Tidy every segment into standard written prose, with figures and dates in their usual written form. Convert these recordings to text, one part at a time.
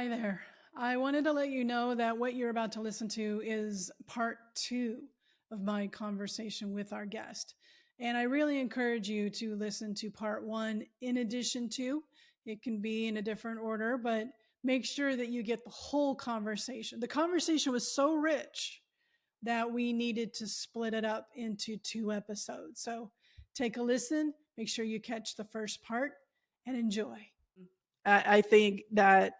Hi there. I wanted to let you know that what you're about to listen to is part two of my conversation with our guest. And I really encourage you to listen to part one in addition to. It can be in a different order, but make sure that you get the whole conversation. The conversation was so rich that we needed to split it up into two episodes. So take a listen, make sure you catch the first part, and enjoy. I think that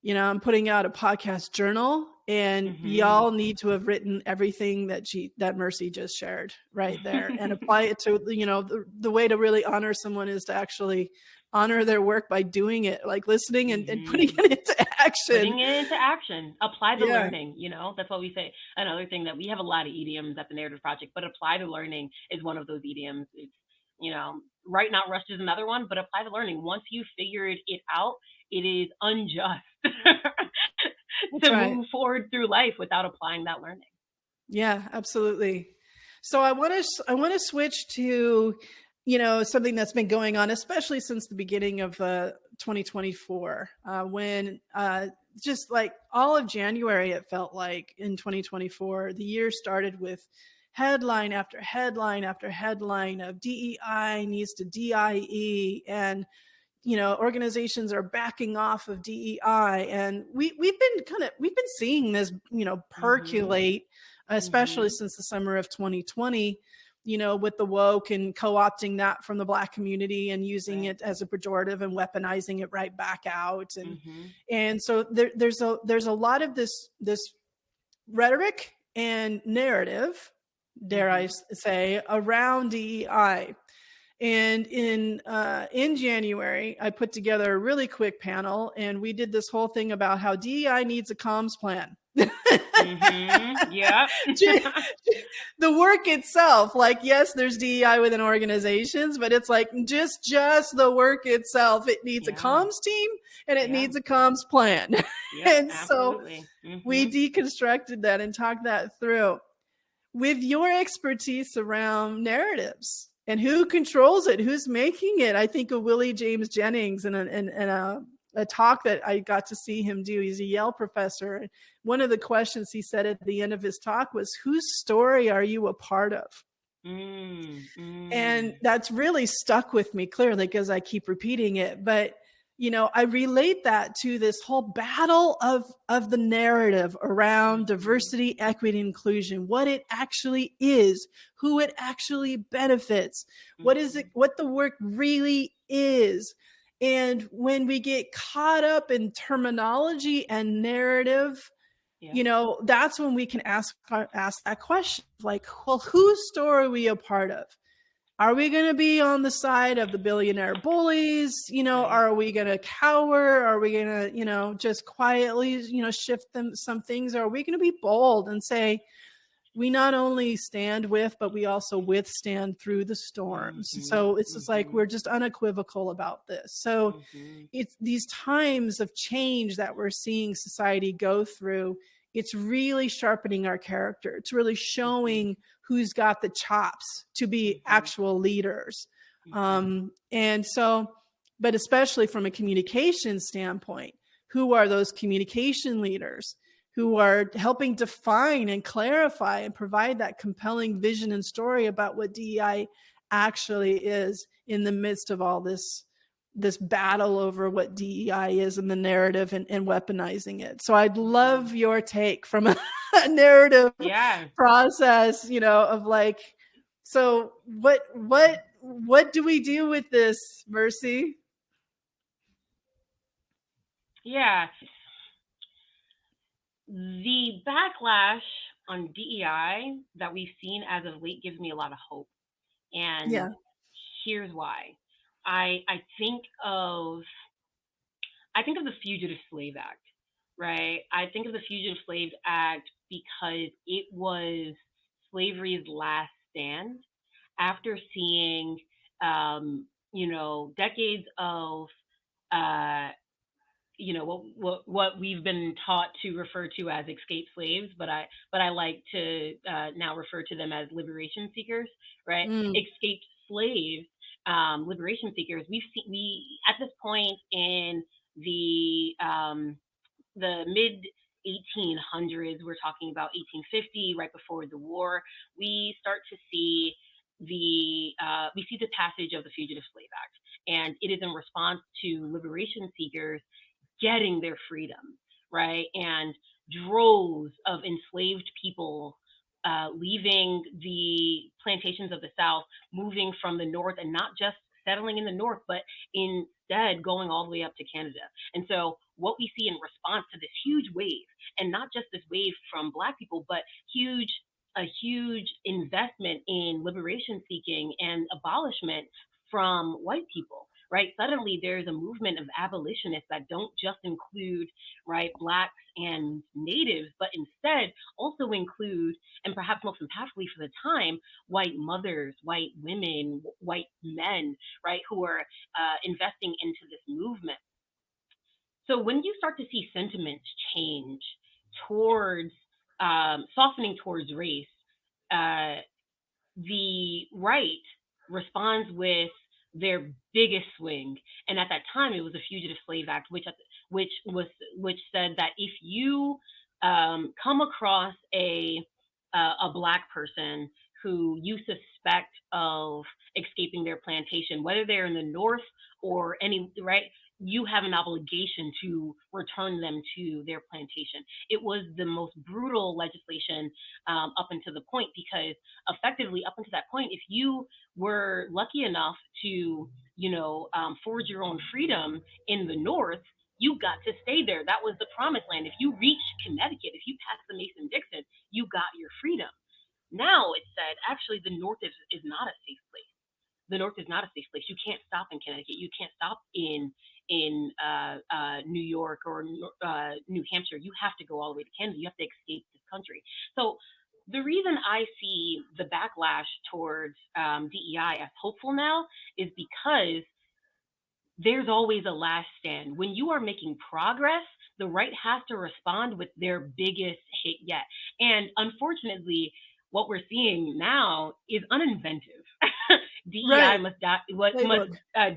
I'm putting out a podcast journal, and y'all need to have written everything that Mercy just shared right there and apply it to, the way to really honor someone is to actually honor their work by doing it, like listening and putting it into action. Putting it into action. Apply the learning, that's what we say. Another thing that we have a lot of idioms at the Narrative Project, but apply the learning is one of those idioms. It's, right, not rushed is another one, but apply the learning. Once you figured it out, it is unjust to move forward through life without applying that learning. Yeah, absolutely. So I want to switch to, something that's been going on, especially since the beginning of 2024, when just like all of January, it felt like in 2024, the year started with headline after headline after headline of DEI needs to DIE, and organizations are backing off of DEI, and we've been seeing this percolate, especially since the summer of 2020, with the woke and co-opting that from the Black community and using it as a pejorative and weaponizing it right back out, and so there's a lot of this rhetoric and narrative, dare I say, around DEI. And in January, I put together a really quick panel, and we did this whole thing about how DEI needs a comms plan. Yeah. The work itself, like, yes, there's DEI within organizations, but it's like just the work itself. It needs a comms team, and it needs a comms plan. And absolutely. So we deconstructed that and talked that through. With your expertise around narratives and who controls it, who's making it, I think of Willie James Jennings and a talk that I got to see him do. He's a Yale professor. And one of the questions he said at the end of his talk was, whose story are you a part of? And that's really stuck with me, clearly, because I keep repeating it. But I relate that to this whole battle of the narrative around diversity, equity, and inclusion, what it actually is, who it actually benefits, what is it, what the work really is. And when we get caught up in terminology and narrative, that's when we can ask that question, like, well, whose story are we a part of? Are we going to be on the side of the billionaire bullies? Are we going to cower? Are we going to, just quietly, shift some things? Or are we going to be bold and say, we not only stand with, but we also withstand through the storms? So it's just like, we're just unequivocal about this. So it's these times of change that we're seeing society go through. It's really sharpening our character. It's really showing who's got the chops to be actual leaders. And so, but especially from a communication standpoint, who are those communication leaders who are helping define and clarify and provide that compelling vision and story about what DEI actually is in the midst of all this battle over what DEI is in the narrative and weaponizing it. So I'd love your take from a narrative process, of like, so what do we do with this, Mercy? Yeah. The backlash on DEI that we've seen as of late gives me a lot of hope. And here's why. I think of the Fugitive Slave Act, right? I think of the Fugitive Slave Act because it was slavery's last stand after seeing, decades of, what we've been taught to refer to as escaped slaves, but I like to now refer to them as liberation seekers, right? Escaped slaves. Liberation seekers, we at this point in the the mid 1800s, we're talking about 1850, right before the war, we start to see the passage of the Fugitive Slave Act, and it is in response to liberation seekers getting their freedom, right? And droves of enslaved people leaving the plantations of the South, moving from the North, and not just settling in the North, but instead going all the way up to Canada. And so what we see in response to this huge wave, and not just this wave from Black people, but a huge investment in liberation seeking and abolishment from white people, right? Suddenly there's a movement of abolitionists that don't just include, right, Blacks and Natives, but instead also include, and perhaps most impactfully for the time, white mothers, white women, white men, right, who are investing into this movement. So when you start to see sentiments change towards softening towards race, the right responds with their biggest swing, and at that time it was the Fugitive Slave Act, which said that if you come across a Black person who you suspect of escaping their plantation, whether they're in the North or any, right, you have an obligation to return them to their plantation. It was the most brutal legislation up until the point, because effectively up until that point, if you were lucky enough to, forge your own freedom in the North, you got to stay there. That was the promised land. If you reached Connecticut, if you passed the Mason-Dixon, you got your freedom. Now it's said, actually, the North is not a safe place. The North is not a safe place. You can't stop in Connecticut. You can't stop in New York or New Hampshire. You have to go all the way to Canada. You have to escape this country. So the reason I see the backlash towards DEI as hopeful now is because there's always a last stand. When you are making progress, the right has to respond with their biggest hit yet. And unfortunately, what we're seeing now is uninventive. DEI must die.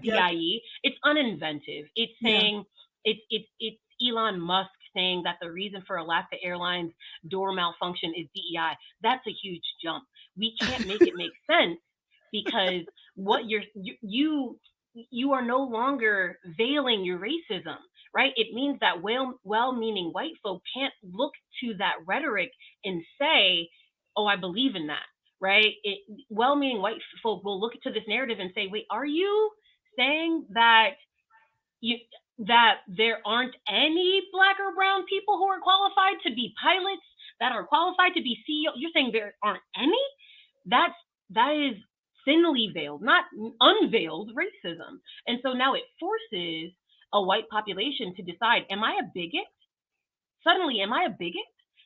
DIE. It's uninventive. It's saying it's Elon Musk saying that the reason for Alaska Airlines door malfunction is DEI. That's a huge jump. We can't make it make sense, because what you are no longer veiling your racism, right? It means that well-meaning white folk can't look to that rhetoric and say, oh, I believe in that, right? Well-meaning white folk will look to this narrative and say, wait, are you saying that that there aren't any Black or brown people who are qualified to be pilots, that are qualified to be CEO? You're saying there aren't any? That is thinly veiled, not unveiled racism. And so now it forces a white population to decide, am I a bigot? Suddenly, am I a bigot?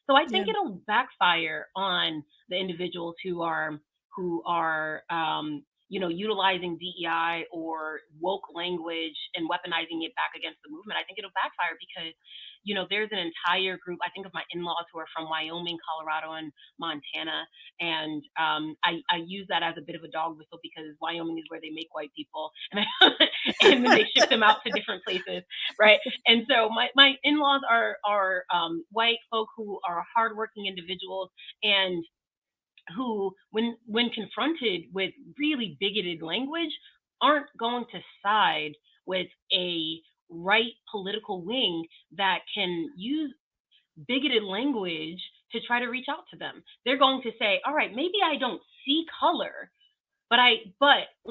So I think it'll backfire on the individuals who are utilizing DEI or woke language and weaponizing it back against the movement. I think it'll backfire because, there's an entire group. I think of my in-laws who are from Wyoming, Colorado, and Montana. And I use that as a bit of a dog whistle because Wyoming is where they make white people, and and then they ship them out to different places, right? And so my in-laws are white folk who are hardworking individuals, and who, when confronted with really bigoted language, aren't going to side with a right political wing that can use bigoted language to try to reach out to them. They're going to say, all right, maybe I don't see color, but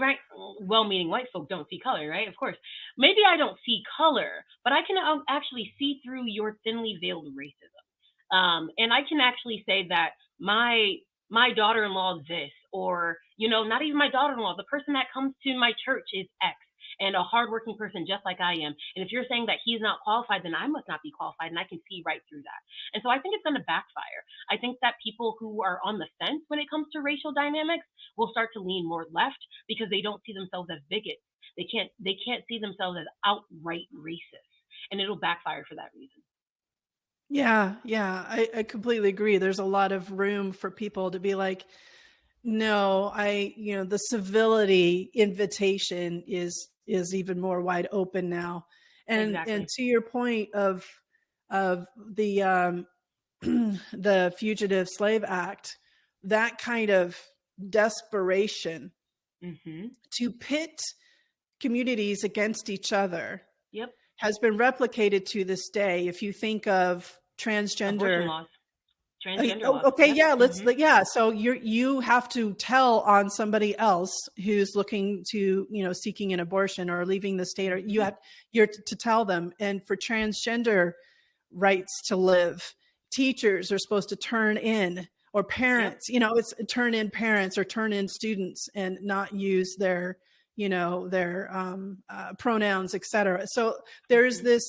right, well-meaning white folk don't see color, right? Of course. Maybe I don't see color, but I can actually see through your thinly veiled racism. And I can actually say that my daughter-in-law this, or, not even my daughter-in-law, the person that comes to my church is X, and a hardworking person just like I am. And if you're saying that he's not qualified, then I must not be qualified, and I can see right through that. And so I think it's going to backfire. I think that people who are on the fence when it comes to racial dynamics will start to lean more left because they don't see themselves as bigots. They can't see themselves as outright racist, and it'll backfire for that reason. Yeah, I completely agree. There's a lot of room for people to be like, no, the civility invitation is even more wide open now. And Exactly. and to your point of of the the Fugitive Slave Act, that kind of desperation to pit communities against each other has been replicated to this day. If you think of transgender laws. Transgender laws. Okay, yeah. So you have to tell on somebody else who's looking to, seeking an abortion or leaving the state, or you're to tell them. And for transgender rights to live, teachers are supposed to turn in, or parents, it's turn in parents or turn in students and not use their pronouns, etc. So there's this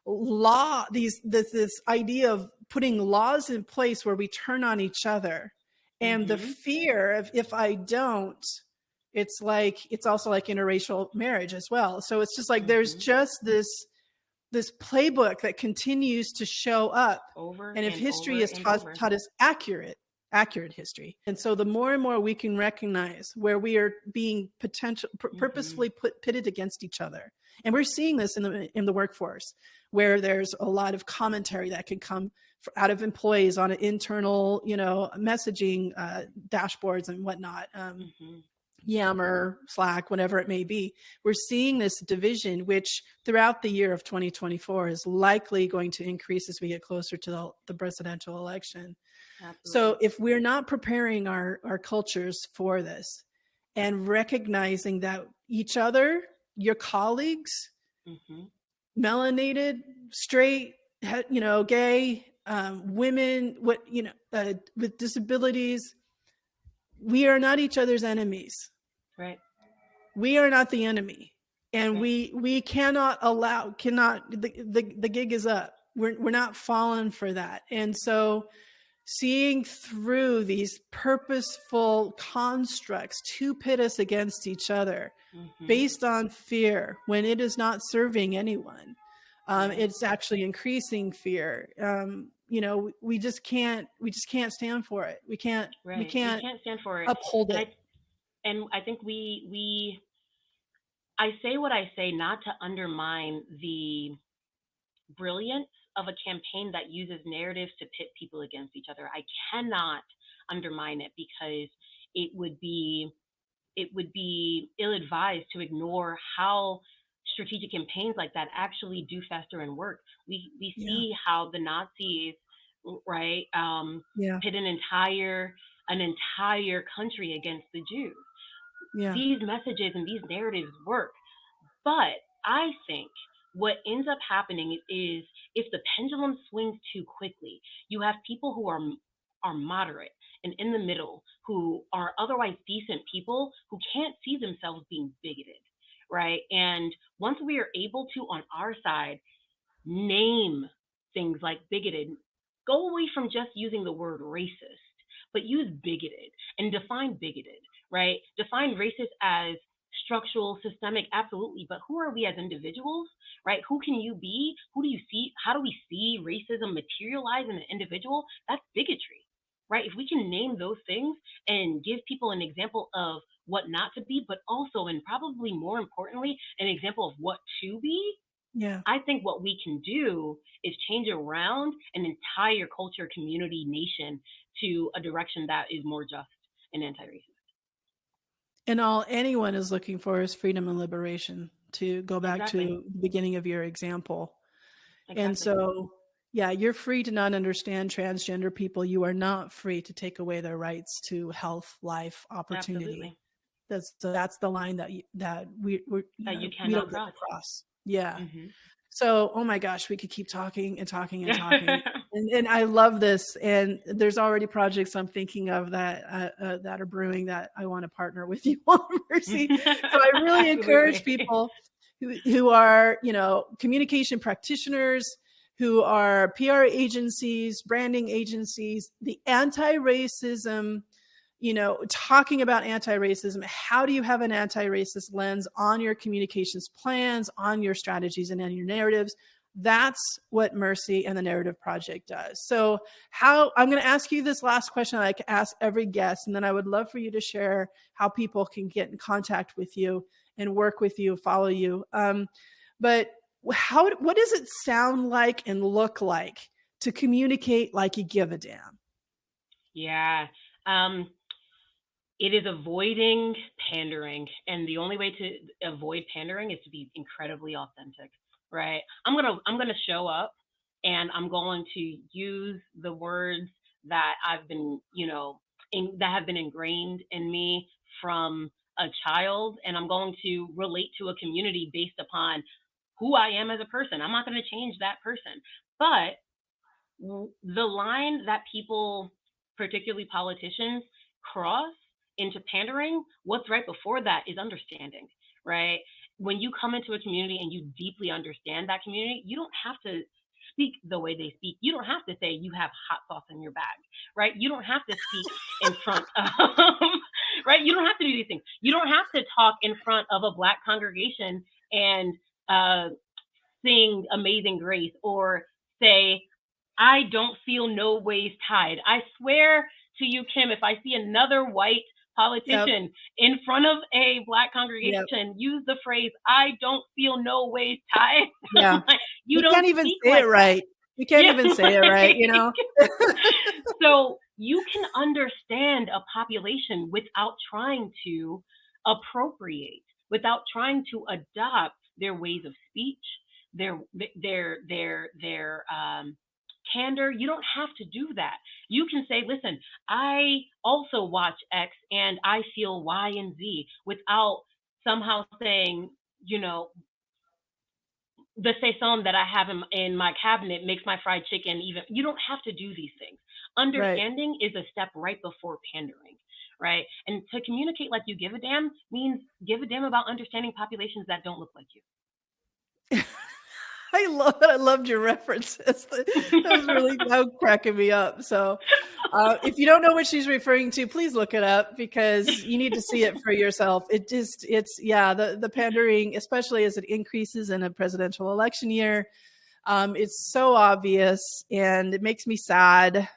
law, this idea of putting laws in place where we turn on each other, and the fear of, if I don't, it's also like interracial marriage as well. So it's just like there's just this playbook that continues to show up over, and if history has taught us accurate history. And so the more and more we can recognize where we are being purposefully pitted against each other. And we're seeing this in the workforce, where there's a lot of commentary that can come out of employees on an internal, messaging dashboards and whatnot, Yammer, Slack, whatever it may be. We're seeing this division, which throughout the year of 2024 is likely going to increase as we get closer to the presidential election. Absolutely. So if we're not preparing our cultures for this and recognizing that each other, your colleagues, melanated, straight, gay, women, with disabilities, we are not each other's enemies. Right. We are not the enemy. And we cannot the gig is up. We're not falling for that. And so seeing through these purposeful constructs to pit us against each other based on fear, when it is not serving anyone, it's actually increasing fear. We just can't stand for it. We can't stand for it. Uphold it. And I think I say what I say not to undermine the brilliance of a campaign that uses narratives to pit people against each other. I cannot undermine it, because it would be ill-advised to ignore how strategic campaigns like that actually do fester and work. We see how the Nazis, right, pit an entire country against the Jews. Yeah. These messages and these narratives work. But I think what ends up happening is, if the pendulum swings too quickly, you have people who are moderate and in the middle, who are otherwise decent people, who can't see themselves being bigoted, right? And once we are able to, on our side, name things like bigoted, go away from just using the word racist, but use bigoted and define bigoted, right? Define racist as structural, systemic, absolutely. But who are we as individuals, right? Who can you be? Who do you see? How do we see racism materialize in an individual? That's bigotry, right? If we can name those things and give people an example of what not to be, but also, and probably more importantly, an example of what to be, I think what we can do is change around an entire culture, community, nation to a direction that is more just and anti-racist. And all anyone is looking for is freedom and liberation, to go back to the beginning of your example. And so, you're free to not understand transgender people. You are not free to take away their rights to health, life, opportunity. Absolutely. That's the line that you cannot cross. Yeah. So, oh my gosh, we could keep talking and talking and talking. and I love this. And there's already projects I'm thinking of that are brewing that I want to partner with you on, Mercy. So I really encourage people who are, communication practitioners, who are PR agencies, branding agencies, the anti-racism, talking about anti-racism. How do you have an anti-racist lens on your communications plans, on your strategies, and on your narratives? That's what Mercy and the Narrative Project does. So I'm going to ask you this last question I ask every guest, and then I would love for you to share how people can get in contact with you and work with you, follow you. But what does it sound like and look like to communicate like you give a damn? Yeah. It is avoiding pandering. And the only way to avoid pandering is to be incredibly authentic, right? I'm gonna show up and I'm going to use the words that I've been, that have been ingrained in me from a child, and I'm going to relate to a community based upon who I am as a person. I'm not going to change that person. But the line that people, particularly politicians, cross into pandering, what's right before that is understanding, right? When you come into a community and you deeply understand that community, you don't have to speak the way they speak. You don't have to say you have hot sauce in your bag, right? You don't have to speak in front of, right? You don't have to do these things. You don't have to talk in front of a Black congregation and sing Amazing Grace or say, I don't feel no ways tied. I swear to you, Kim, if I see another white politician in front of a Black congregation use the phrase, I don't feel no ways tied, Yeah. like, you can't don't even speak say like it right. You can't even say it right, So you can understand a population without trying to appropriate, without trying to adopt their ways of speech, their candor. You don't have to do that. You can say, listen, I also watch X and I feel Y and Z, without somehow saying, the saison that I have in my cabinet makes my fried chicken even. You don't have to do these things. Understanding is a step right before pandering, right? And to communicate like you give a damn means give a damn about understanding populations that don't look like you. I love it. I loved your references. That was cracking me up. So if you don't know what she's referring to, please look it up, because you need to see it for yourself. The pandering, especially as it increases in a presidential election year, it's so obvious, and it makes me sad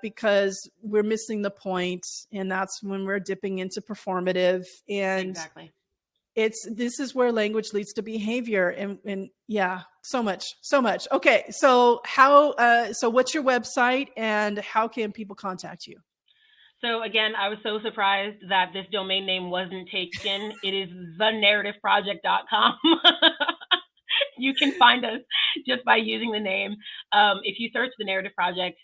because we're missing the point, and that's when we're dipping into performative. And exactly. This is where language leads to behavior, and so much. Okay. So so what's your website and how can people contact you? So again, I was so surprised that this domain name wasn't taken. It is thenarrativeproject.com. You can find us just by using the name. If you search the Narrative Project,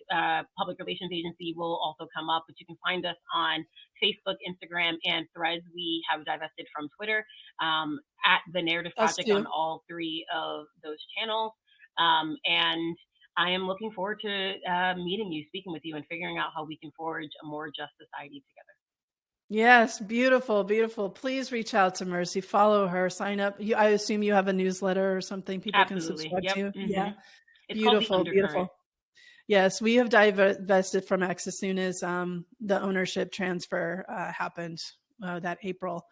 Public Relations Agency will also come up, but you can find us on Facebook, Instagram, and Threads. We have divested from Twitter, at the Narrative Project on all three of those channels. And I am looking forward to meeting you, speaking with you, and figuring out how we can forge a more just society together. Yes, beautiful, beautiful. Please reach out to Mercy, follow her, sign up. I assume you have a newsletter or something people Absolutely. can subscribe to. Mm-hmm. Yeah, it's beautiful, beautiful. Yes, we have divested from X as soon as the ownership transfer happened that April.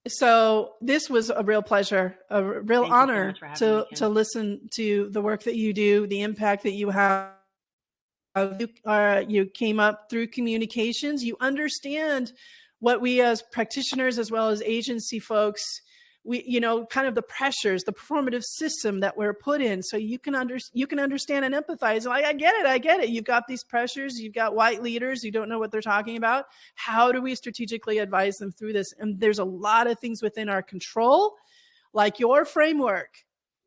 So this was a real pleasure, a real honor to listen to the work that you do, the impact that you have. You came up through communications. You understand what we as practitioners, as well as agency folks, kind of the pressures, the performative system that we're put in. So you can understand and empathize. Like, I get it. You've got these pressures. You've got white leaders who don't know what they're talking about. How do we strategically advise them through this? And there's a lot of things within our control, like your framework.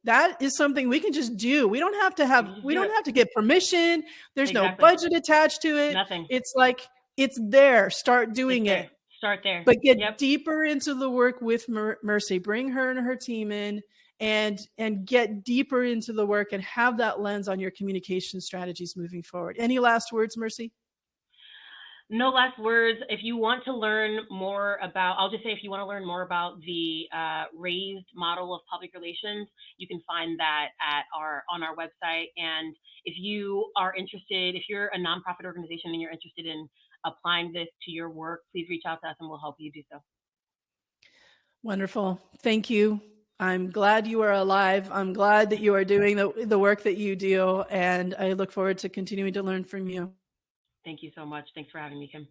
That is something we can just do. We don't have to get permission. There's no budget attached to it. Nothing. It's like, it's there. Start doing it. Start there. But get deeper into the work with Mercy. Bring her and her team in and get deeper into the work and have that lens on your communication strategies moving forward. Any last words, Mercy? No last words. If you want to learn more about, I'll just say, if you want to learn more about the raised model of public relations, you can find that on our website. And if you are interested, if you're a nonprofit organization and you're interested in applying this to your work, please reach out to us and we'll help you do so. Wonderful. Thank you. I'm glad you are alive. I'm glad that you are doing the work that you do. And I look forward to continuing to learn from you. Thank you so much. Thanks for having me, Kim.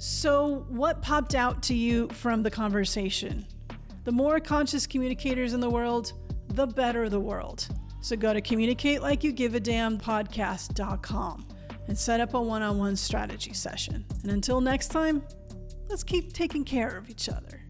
So what popped out to you from the conversation? The more conscious communicators in the world, the better the world. So go to communicatelikeyougiveadamnpodcast.com and set up a one-on-one strategy session. And until next time, let's keep taking care of each other.